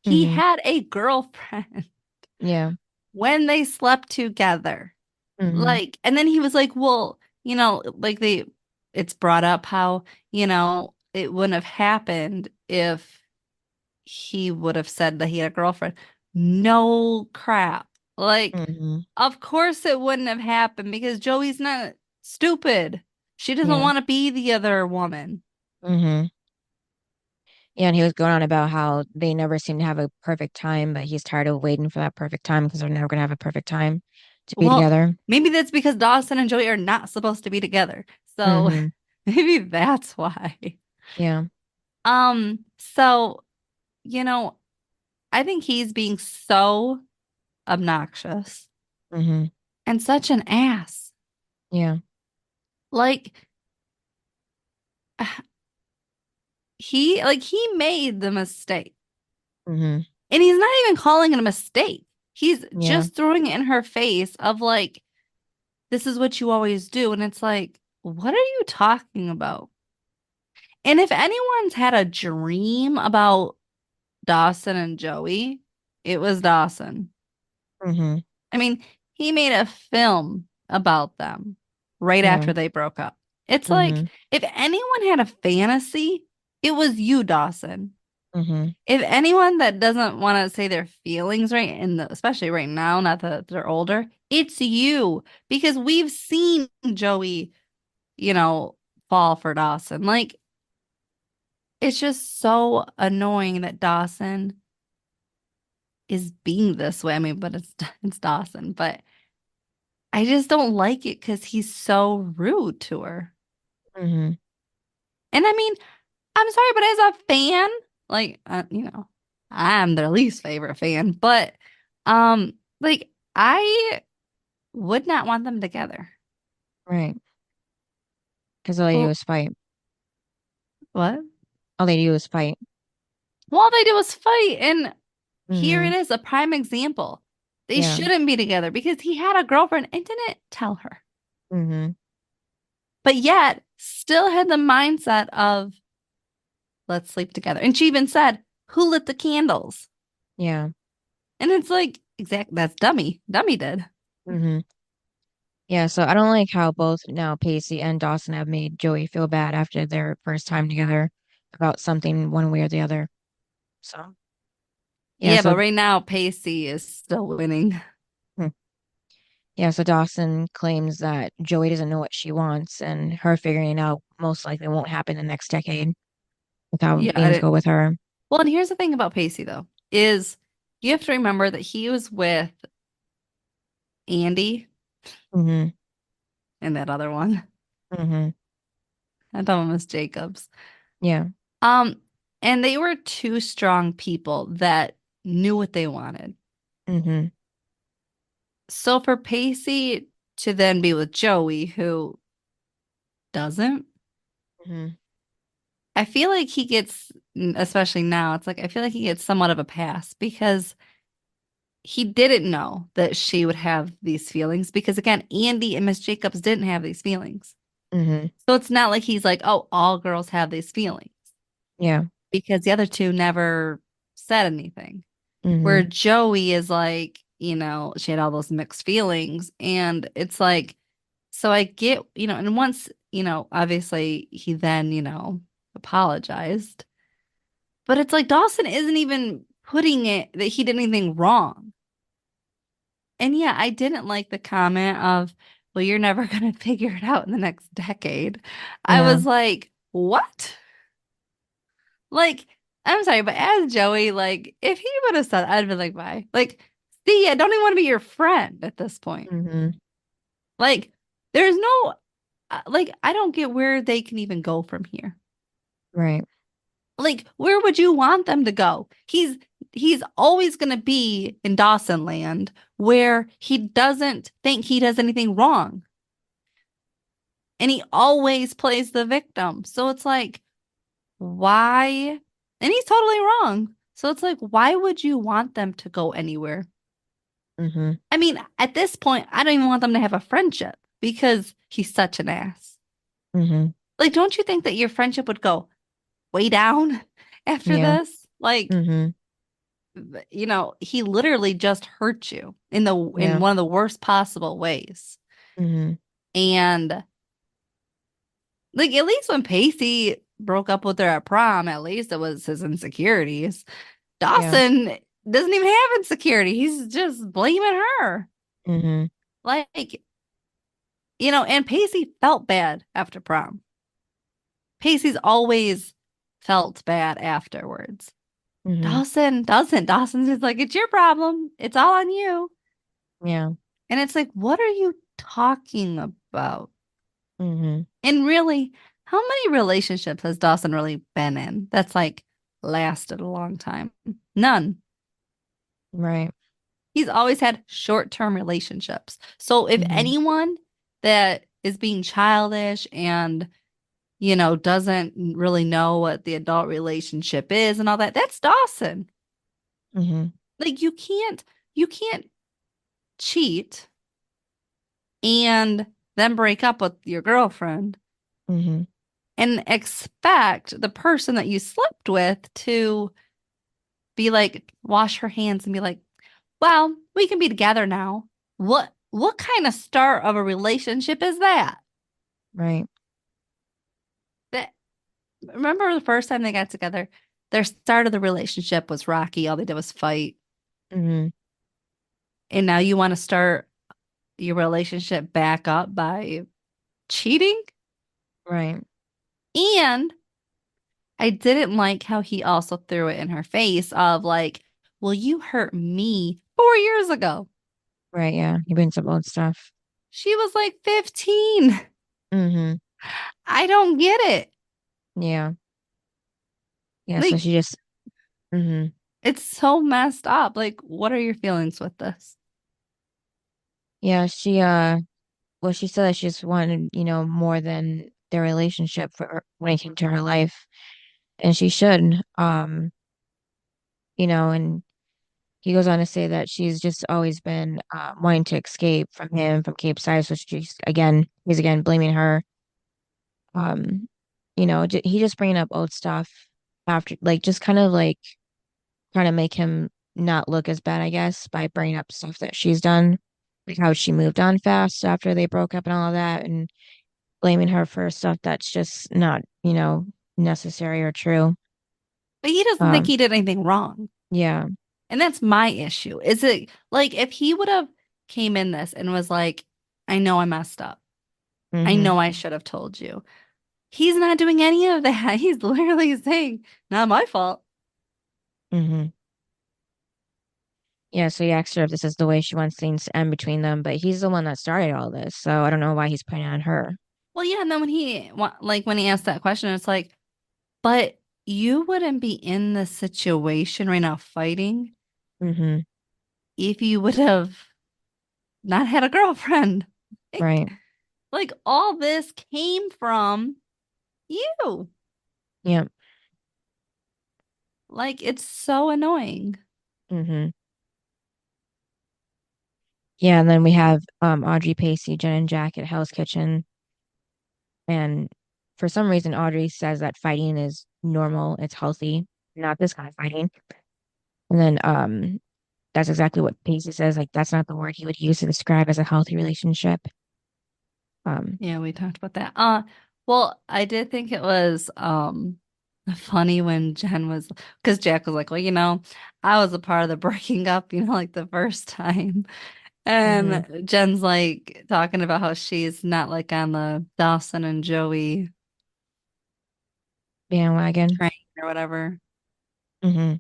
He Hmm. had a girlfriend Yeah. when they slept together. Hmm. Like, and then he was like, well, like it's brought up how, it wouldn't have happened if he would have said that he had a girlfriend. No crap. Like, Hmm. of course it wouldn't have happened because Joey's not stupid. She doesn't Yeah. want to be the other woman. Hmm. Yeah, and he was going on about how they never seem to have a perfect time, but he's tired of waiting for that perfect time because they're never gonna have a perfect time to be Well, together. maybe that's because Dawson and Joey are not supposed to be together. So Hmm. maybe that's why. Yeah. So, you know, I think he's being so obnoxious. Hmm. and such an ass. Yeah. Like he made the mistake. Mm-hmm. And he's not even calling it a mistake. He's Yeah. just throwing it in her face of like, this is what you always do. And it's like, what are you talking about? And if anyone's had a dream about Dawson and Joey, it was Dawson. Mm-hmm. I mean, he made a film about them right Yeah. after they broke up. It's like, Mm-hmm. if anyone had a fantasy, it was you, Dawson. Mm-hmm. If anyone that doesn't want to say their feelings right, and especially right now, not that they're older, it's you because we've seen Joey, you know, fall for Dawson. Like, it's just so annoying that Dawson is being this way. I mean, but it's Dawson, but I just don't like it because he's so rude to her. Mm-hmm. And I mean, I'm sorry, but as a fan, like, I'm their least favorite fan, but like I would not want them together. Right. Because all they do Well, is fight. what? All they do is fight. Well, all they do is fight, and here Mm-hmm. it is, a prime example. They Yeah. shouldn't be together because he had a girlfriend and didn't tell her, Mm-hmm. but yet still had the mindset of let's sleep together. And she even said, "Who lit the candles?" Yeah. And it's like, exact, that's dummy. Dummy did. Mm-hmm. Yeah, so I don't like how both now Pacey and Dawson have made Joey feel bad after their first time together about something one way or the other. So, yeah, Yeah, so but right now Pacey is still winning. hmm, yeah, so Dawson claims that Joey doesn't know what she wants and her figuring it out most likely won't happen the next decade with how Yeah, things go with her. well, and here's the thing about Pacey though, is you have to remember that he was with Andy Mm-hmm. and that other one. Mm-hmm. I thought it was Jacobs. Yeah. Um, and they were two strong people that knew what they wanted. Mm-hmm. So for Pacey to then be with Joey, who doesn't, Mm-hmm. I feel like he gets, especially now, it's like I feel like he gets somewhat of a pass because he didn't know that she would have these feelings because again, Andy and Miss Jacobs didn't have these feelings. Mm-hmm. So it's not like he's like, oh, all girls have these feelings Yeah. because the other two never said anything. Where Mm-hmm. Joey is like, she had all those mixed feelings. And it's like, so I get, and once, obviously he then, apologized. But it's like Dawson isn't even putting it that he did anything wrong. And yeah, I didn't like the comment of, well, you're never going to figure it out in the next decade. I Yeah. was like, what? Like, I'm sorry, but as Joey, like, if he would have said, I'd be like, bye. Like, see, I don't even want to be your friend at this point. Mm-hmm. Like, there's no, like, I don't get where they can even go from here. Right. Like, where would you want them to go? He's always going to be in Dawson land where he doesn't think he does anything wrong. And he always plays the victim. So it's like, why? And he's totally wrong. So it's like, why would you want them to go anywhere? Mm-hmm. I mean, at this point, I don't even want them to have a friendship because he's such an ass. Mm-hmm. Like, don't you think that your friendship would go way down after Yeah. this? Like, Mm-hmm. he literally just hurt you in Yeah. one of the worst possible ways. Mm-hmm. And like at least when Pacey broke up with her at prom, at least it was his insecurities. Yeah. Dawson doesn't even have insecurity. He's just blaming her. Mm-hmm. Like, and Pacey felt bad after prom. Pacey's always felt bad afterwards. Mm-hmm. Dawson doesn't. Dawson's just like, it's your problem. It's all on you. Yeah. And it's like, what are you talking about? Mm-hmm. And really, how many relationships has Dawson really been in that's like lasted a long time? None. Right. He's always had short-term relationships. So if Hmm. anyone that is being childish and, doesn't really know what the adult relationship is and all that, that's Dawson. Hmm. Like you can't cheat and then break up with your girlfriend Hmm. and expect the person that you slept with to be like wash her hands and be like, "Well, we can be together now." What kind of start of a relationship is that? Right. That remember the first time they got together, their start of the relationship was rocky. All they did was fight. Hmm. And now you want to start your relationship back up by cheating? Right. And I didn't like how he also threw it in her face of like, well, you hurt me 4 years ago. Right. Yeah. He brings up old stuff. She was like 15. Hmm. I don't get it. Yeah. Yeah. So Like, she just, hmm it's so messed up. Like, what are your feelings with this? yeah, well, she said that she just wanted, more than their relationship for when it came to her life. And she should, and he goes on to say that she's just always been wanting to escape from him from Cape Side. So he's again blaming her. Um, he just bringing up old stuff after, like, just kind of like trying to make him not look as bad, I guess, by bringing up stuff that she's done, like how she moved on fast after they broke up and all of that, and blaming her for stuff that's just not, necessary or true. But he doesn't think Um, he did anything wrong. yeah. And that's my issue. Is it like if he would have came in this and was like, I know I messed up. I Mm-hmm. know I should have told you. He's not doing any of that. He's literally saying, not my fault. Mm-hmm. Yeah, so he asked her if this is the way she wants things to end between them, but he's the one that started all this, so I don't know why he's putting it on her. Well, yeah, and then when he asked that question, it's like, but you wouldn't be in this situation right now fighting Mm-hmm. if you would have not had a girlfriend. Right. Like all this came from you. Yeah. Like it's so annoying. Mm-hmm. Yeah, and then we have Audrey, Pacey, Jen, and Jack at Hell's Kitchen, and for some reason Audrey says that fighting is normal, it's healthy, not this kind of fighting. And then that's exactly what Pacey says, like that's not the word he would use to describe as a healthy relationship. Um, Yeah, we talked about that. Well, I did think it was funny when Jen was because Jack was like, well, I was a part of the breaking up, like the first time. mhm. And Jen's like talking about how she's not like on the Dawson and Joey Bandwagon. train or whatever. Hmm.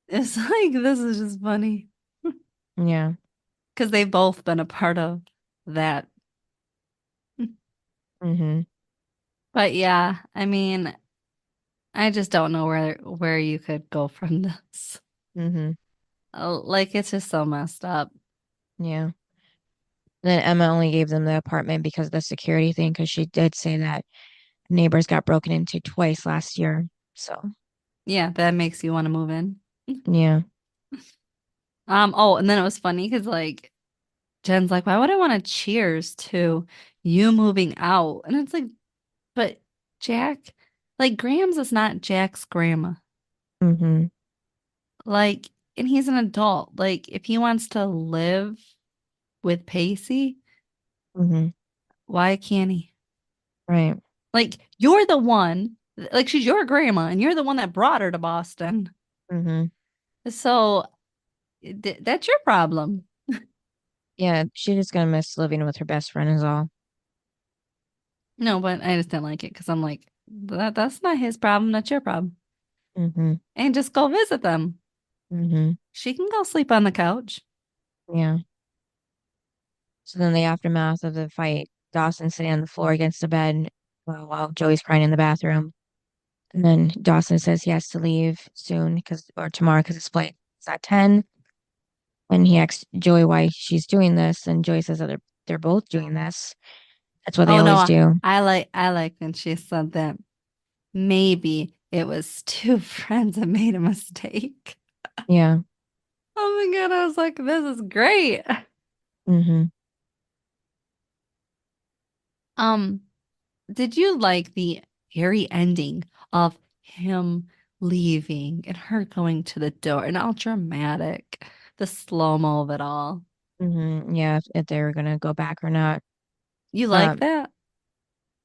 It's like this is just funny Yeah. because they've both been a part of that. Hmm. But yeah, I mean, I just don't know where you could go from this. Hmm. Like it's just so messed up. Yeah. Then Emma only gave them the apartment because of the security thing, because she did say that neighbors got broken into twice last year. So, Yeah, that makes you want to move in. yeah. Oh, and then it was funny because like Jen's like, why would I want to cheers to you moving out? And it's like, but Jack, like Graham's is not Jack's grandma. Hmm. Like, and he's an adult. Like, if he wants to live with Pacey, Hmm. why can't he? Right. Like, you're the one, like she's your grandma, and you're the one that brought her to Boston. Hmm. So that's your problem. Yeah, she's just gonna miss living with her best friend is all. No, but I just didn't like it because I'm like, that's not his problem. That's your problem. Hmm. And just go visit them. Hmm. She can go sleep on the couch. Yeah. So then the aftermath of the fight, Dawson sitting on the floor against the bed while Joey's crying in the bathroom. And then Dawson says he has to leave soon or tomorrow because his flight is at 10. And he asks Joey why she's doing this, and Joey says that they're both doing this. That's what they Oh no, always do. I like when she said that maybe it was two friends that made a mistake. Yeah. Oh my God, I was like, this is great. Mm-hmm. Um, did you like the very ending of him leaving and her going to the door and all dramatic, the slow-mo of it all? Mm-hmm. Yeah, if they were gonna go back or not. You like Um, that?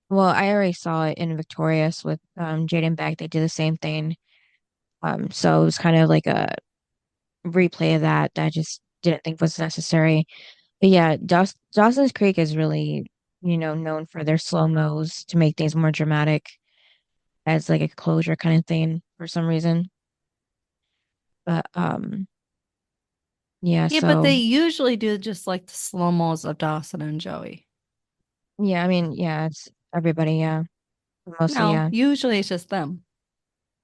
well, I already saw it in Victorious with Jaden Beck. They did the same thing. So it was kind of like a replay of that I just didn't think was necessary. But yeah, Dawson's Creek is really, known for their slow-mos to make things more dramatic as like a closure kind of thing for some reason. But yeah, Yeah, but they so usually do just like the slow-mos of Dawson and Joey. yeah, I mean, yeah, it's everybody, yeah. Mostly, No, yeah. usually it's just them.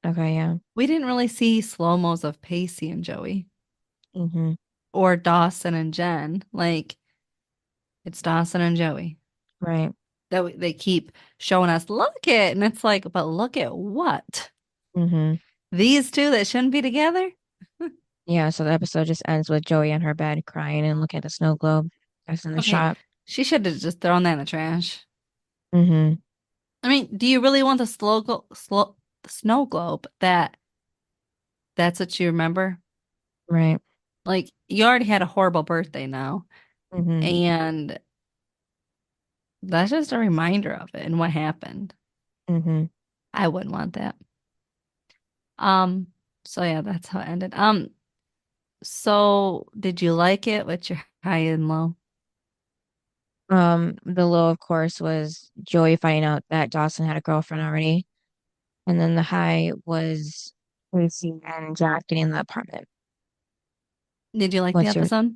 Okay, yeah. We didn't really see slow-mos of Pacey and Joey Mm-hmm. or Dawson and Jen. Like it's Dawson and Joey. Right. They keep showing us, look it, and it's like, but look at what? Mm-hmm. These two that shouldn't be together? Yeah, so the episode just ends with Joey in her bed crying and looking at the snow globe that's in the Okay, shop. she should have just thrown that in the trash. Mm-hmm. I mean, do you really want the snow globe that's what you remember? Right. Like you already had a horrible birthday now, Mm-hmm. and that's just a reminder of it and what happened. Mm-hmm. I wouldn't want that. Um, so yeah, that's how it ended. So did you like it? What's your high and low? The low, of course, was Joey finding out that Dawson had a girlfriend already. And then the high was Pacey and Jack getting the apartment. Did you like the What's your, episode?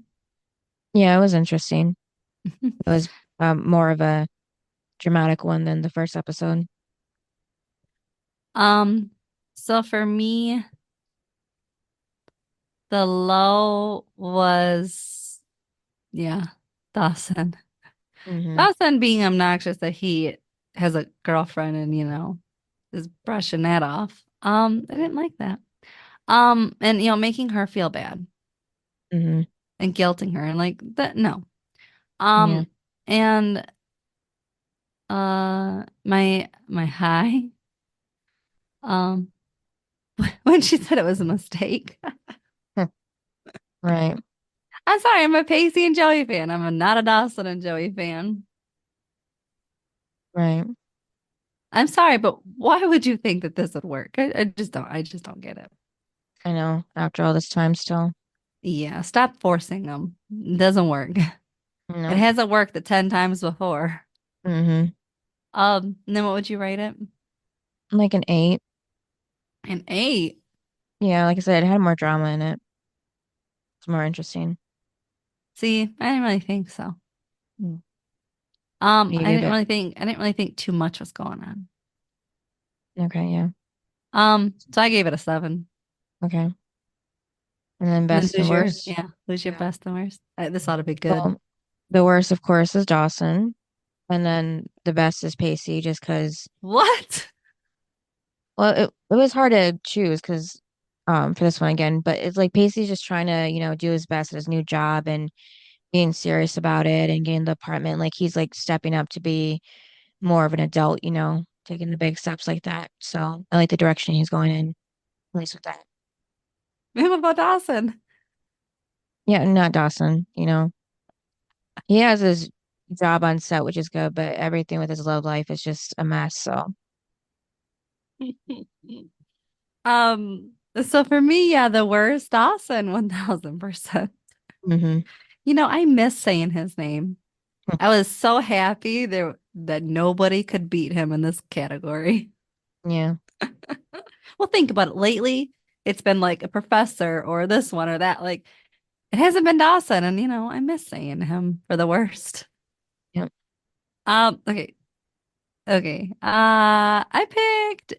yeah, it was interesting. It was more of a dramatic one than the first episode. Um, so for me, the low was yeah, Dawson. Mm-hmm. Dawson being obnoxious that he has a girlfriend and is brushing that off. I didn't like that. And making her feel bad Mm-hmm. and guilting her and like that no. Yeah. Um and my high um when she said it was a mistake. Right. I'm sorry, I'm a Pacey and Joey fan. Not a Dawson and Joey fan. Right. I'm sorry, but why would you think that this would work? I just don't get it. I know. After all this time still. Yeah, stop forcing them. It doesn't work. It No. hasn't worked the 10 times before. Mm-hmm. And then what would you rate it? Like an 8. An 8. Yeah, like I said, it had more drama in it. It's more interesting. See, I didn't really think so. Mm. You give it. I didn't really think too much was going on. Okay, yeah. So I gave it a 7. Okay. And then And then best and worst. who's your Yeah. best and worst? This ought to be good. Well, the worst, of course, is Dawson. And then the best is Pacey, just because, What? well, it was hard to choose because, for this one again, but it's like Pacey's just trying to, do his best at his new job and being serious about it and getting the apartment. Like he's like stepping up to be more of an adult, taking the big steps like that. So I like the direction he's going in, at least with that. What about Dawson? Yeah, not Dawson, he has his job on set, which is good, but everything with his love life is just a mess. So, So for me, yeah, the worst Dawson, 1000%. hmm I miss saying his name. I was so happy there that nobody could beat him in this category. yeah, Well, think about it. Lately, it's been like a professor or this one or that. Like it hasn't been Dawson, and I miss saying him for the worst. yeah, Okay. Okay. I picked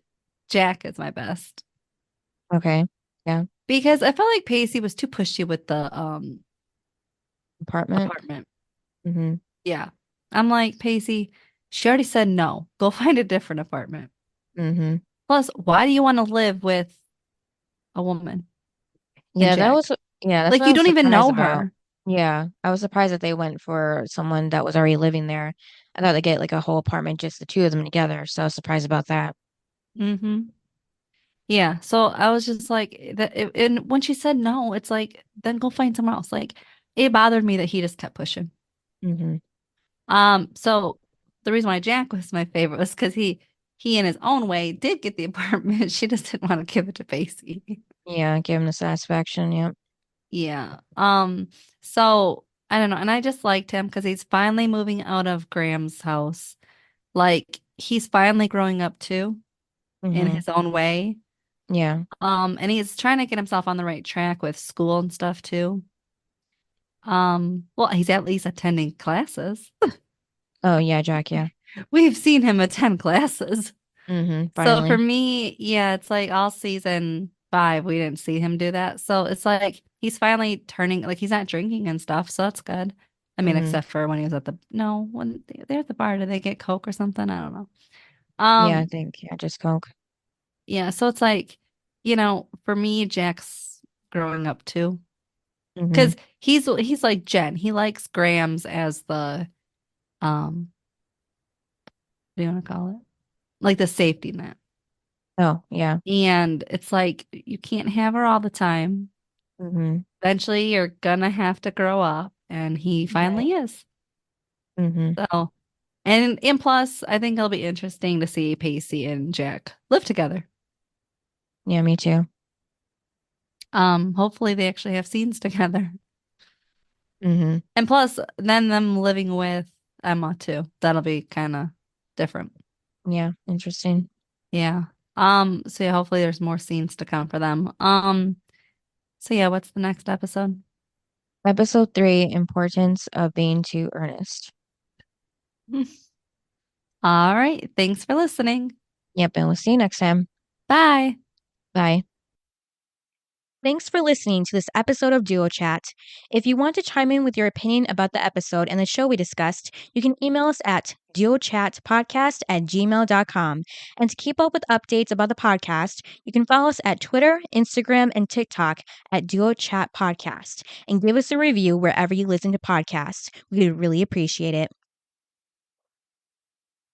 Jack as my best okay, yeah, because I felt like Pacey was too pushy with the Apartment. apartment. Mm-hmm. Yeah. I'm like, Pacey, she already said no. Go find a different apartment. Mm-hmm. Plus, why do you want to live with a woman and Yeah, that Jack? was yeah, that's Like, what I you was don't even surprised know about. her. Yeah, I was surprised that they went for someone that was already living there. I thought they'd get like a whole apartment, just the two of them together. So I was surprised about that. Hmm. Yeah. So I was just like, and when she said no, it's like, then go find somewhere else. Like, it bothered me that he just kept pushing. Mm-hmm. So the reason why Jack was my favorite was because he in his own way did get the apartment. She just didn't want to give it to Pacey. Yeah, give him the satisfaction. Yep. Yeah. So I don't know. And I just liked him because he's finally moving out of Graham's house. Like he's finally growing up too in Mm-hmm. his own way. Yeah. And he's trying to get himself on the right track with school and stuff too. Well, he's at least attending classes. Oh yeah, Jack. Yeah. We've seen him attend classes. Mm-hmm. So for Finally. me, yeah, it's like all season five, we didn't see him do that. So it's like he's finally turning, like he's not drinking and stuff. So that's good. I mean, Mm-hmm. except for when he was at the, no, when they're at the bar, did they get Coke or something? I don't know. Yeah, I Um, think yeah, just Coke. yeah. So it's like, for me, Jack's growing up too. Mm-hmm. Because he's like Jen. He likes Grams as the, what do you want to call it? Like the safety net. Oh yeah. And it's like, you can't have her all the time. Mm-hmm. Eventually, you're gonna have to grow up, and he Right. finally is. Mm-hmm. So, and plus, I think it'll be interesting to see Pacey and Jack live together. Yeah, me too. Hopefully they actually have scenes together. Mm-hmm. And plus, then them living with Emma too. That'll be kind of different. Yeah, interesting. Yeah. So yeah, hopefully there's more scenes to come for them. So yeah, what's the next episode? Episode 3, Importance of Being Too Earnest. All right. Thanks for listening. Yep, and we'll see you next time. Bye. Bye. Thanks for listening to this episode of Duo Chat. If you want to chime in with your opinion about the episode and the show we discussed, you can email us at duochatpodcast@gmail.com. And to keep up with updates about the podcast, you can follow us at Twitter, Instagram, and TikTok at Duo Chat Podcast. And give us a review wherever you listen to podcasts. We would really appreciate it.